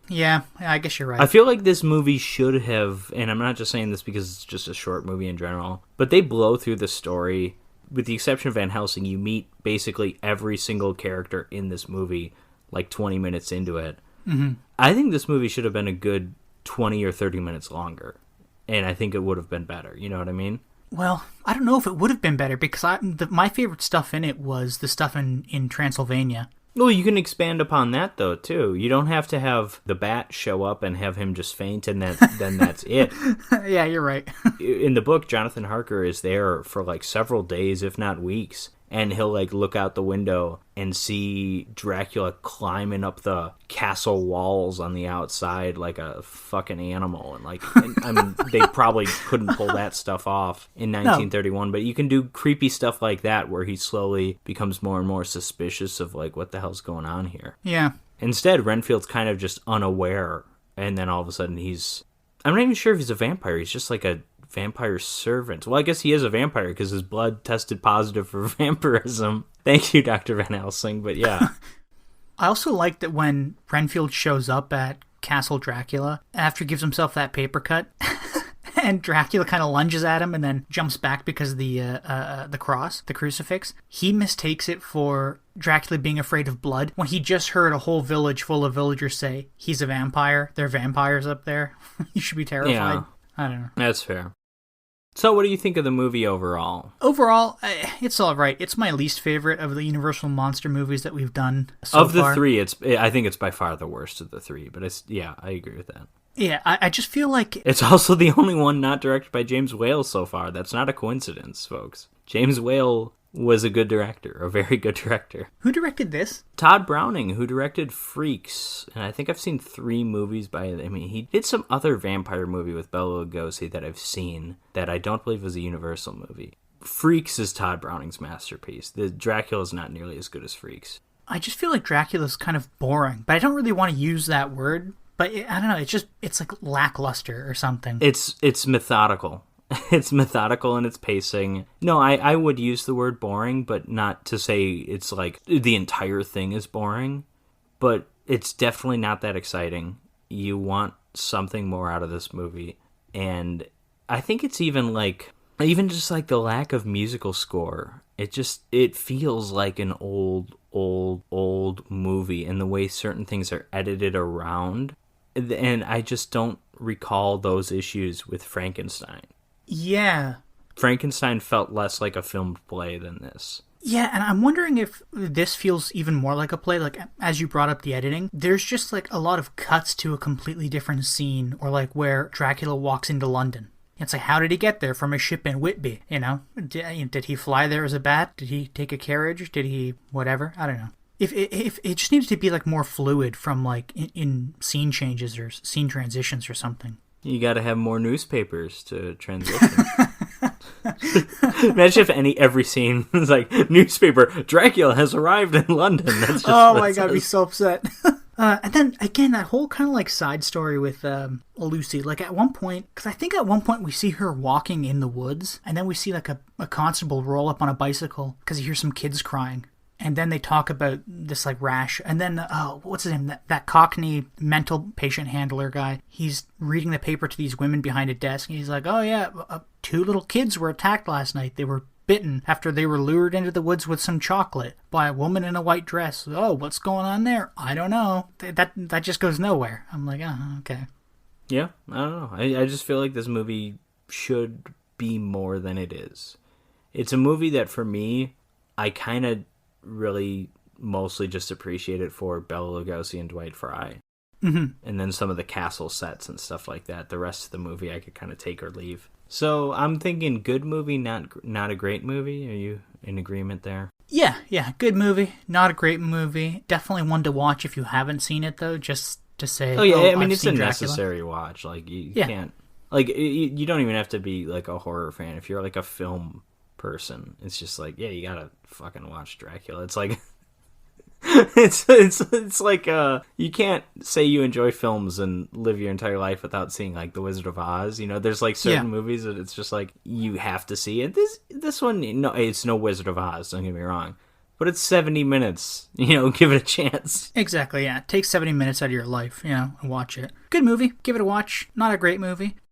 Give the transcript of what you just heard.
Yeah, I guess you're right. I feel like this movie should have, and I'm not just saying this because it's just a short movie in general, but they blow through the story. With the exception of Van Helsing, you meet basically every single character in this movie like 20 minutes into it. Mm-hmm. I think this movie should have been a good 20 or 30 minutes longer, and I think it would have been better. You know what I mean? Well, I don't know if it would have been better because my favorite stuff in it was the stuff in Transylvania. Well, you can expand upon that, though, too. You don't have to have the bat show up and have him just faint, and then that's it. Yeah, you're right. In the book, Jonathan Harker is there for, like, several days, if not weeks, and he'll, like, look out the window and see Dracula climbing up the castle walls on the outside like a fucking animal. And, like, I mean, they probably couldn't pull that stuff off in 1931, but you can do creepy stuff like that where he slowly becomes more and more suspicious of, like, what the hell's going on here. Yeah. Instead, Renfield's kind of just unaware, and then all of a sudden I'm not even sure if he's a vampire. He's just like a vampire servant. Well, I guess he is a vampire because his blood tested positive for vampirism. Thank you, Dr. Van Helsing, but yeah. I also like that when Renfield shows up at Castle Dracula, after he gives himself that paper cut, and Dracula kind of lunges at him and then jumps back because of the cross, the crucifix. He mistakes it for Dracula being afraid of blood when he just heard a whole village full of villagers say, he's a vampire, there are vampires up there. You should be terrified. Yeah. I don't know. That's fair. So what do you think of the movie overall? Overall, it's all right. It's my least favorite of the Universal monster movies that we've done so far. Of the three, I think it's by far the worst of the three, but I agree with that. Yeah, I just feel like... It's also the only one not directed by James Whale so far. That's not a coincidence, folks. James Whale was a good director, a very good director. Who directed this? Todd Browning, who directed Freaks. And I think I've seen 3 movies by... I mean, he did some other vampire movie with Bela Lugosi that I've seen that I don't believe was a Universal movie. Freaks is Todd Browning's masterpiece. The Dracula is not nearly as good as Freaks. I just feel like Dracula's kind of boring, but I don't really want to use that word. But I don't know, it's like lackluster or something. It's methodical. It's methodical in its pacing. No, I would use the word boring, but not to say it's like the entire thing is boring. But it's definitely not that exciting. You want something more out of this movie. And I think it's even just like the lack of musical score. It feels like an old movie, and the way certain things are edited around. And I just don't recall those issues with Frankenstein. Yeah. Frankenstein felt less like a filmed play than this. Yeah, and I'm wondering if this feels even more like a play. Like, as you brought up the editing, there's just like a lot of cuts to a completely different scene, or like where Dracula walks into London. It's like, how did he get there from a ship in Whitby? You know, did he fly there as a bat? Did he take a carriage? Did he whatever? I don't know. If it just needs to be like more fluid from like in scene changes or scene transitions or something. You got to have more newspapers to transition. Imagine if every scene was like, newspaper, Dracula has arrived in London. That's just oh my god, I'd be so upset. And then again, that whole kind of like side story with Lucy. Like at one point, because I think at one point we see her walking in the woods, and then we see like a constable roll up on a bicycle because he hears some kids crying. And then they talk about this like rash. And then, what's his name? That Cockney mental patient handler guy. He's reading the paper to these women behind a desk. And he's like, oh yeah, 2 little kids were attacked last night. They were bitten after they were lured into the woods with some chocolate by a woman in a white dress. Oh, what's going on there? I don't know. That just goes nowhere. I'm like, oh, okay. Yeah, I don't know. I just feel like this movie should be more than it is. It's a movie that for me, I kind of really mostly just appreciate it for Bela Lugosi and Dwight Frye. Mm-hmm. And then some of the castle sets and stuff like that. The rest of the movie I could kind of take or leave. So I'm thinking good movie, not a great movie. Are you in agreement there? Yeah, good movie, not a great movie. Definitely one to watch if you haven't seen it though, just to say. Oh yeah, I mean, I've it's a Dracula. necessary watch. Like you can't, like you don't even have to be like a horror fan. If you're like a film person, it's just like, yeah, you gotta fucking watch Dracula. It's like it's like you can't say you enjoy films and live your entire life without seeing like The Wizard of Oz. You know, there's like certain movies that it's just like you have to see it. This one, no, it's no Wizard of Oz, don't get me wrong, but it's 70 minutes. Give it a chance. Exactly, yeah. Take 70 minutes out of your life, and watch it. Good movie. Give it a watch. Not a great movie.